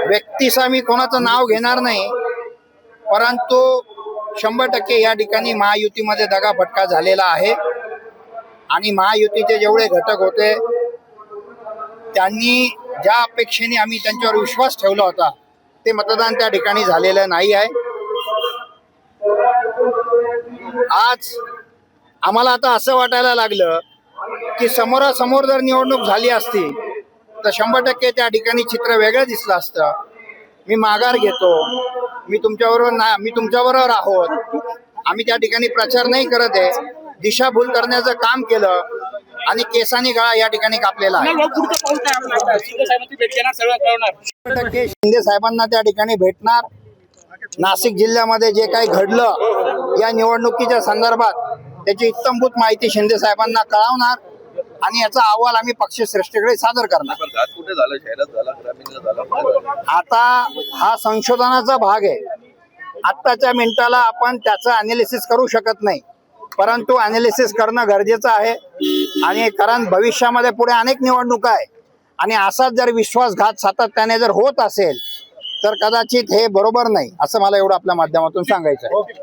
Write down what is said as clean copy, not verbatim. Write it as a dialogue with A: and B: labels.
A: व्यक्तीचा मी कोणाचं नाव घेणार नाही, परंतु 100% या ठिकाणी महायुतीमध्ये दगाफटका झालेला आहे आणि महायुतीचे जेवढे घटक होते त्यांनी ज्या अपेक्षेने आम्ही त्यांच्यावर विश्वास ठेवला होता ते मतदान त्या ठिकाणी झालेलं नाही आहे। आज आम्हाला आता असं वाटायला लागलं की समोरासमोर जर निवडणूक झाली असती तर 100% त्या ठिकाणी चित्र वेगळं दिसलं असतं। मी माघार घेतो, मी तुमच्याबरोबर आहोत, आम्ही त्या ठिकाणी प्रचार नाही करत आहे, दिशाभूल करण्याचं काम केलं आणि केसानी गळा या ठिकाणी कापलेला आहे। शिंदे साहेबांना त्या ठिकाणी भेटणार, नाशिक जिल्ह्यामध्ये जे काही घडलं या निवडणुकीच्या संदर्भात त्याची इत्तमभूत माहिती शिंदे साहेबांना कळवणार आणि याचा अहवाल आम्ही पक्षश्रेष्ठीकडे सादर करणार। आता हा संशोधनाचा भाग आहे, आत्ताच्या मिनिटाला आपण त्याचं अनालिसिस करू शकत नाही, परंतु अनालिसिस करणं गरजेचं आहे आणि कारण भविष्यामध्ये पुढे अनेक निवडणुका आहे आणि असाच जर विश्वासघात सातत्याने जर होत असेल तर कदाचित हे बरोबर नाही, असं मला एवढं आपल्या माध्यमातून सांगायचं आहे।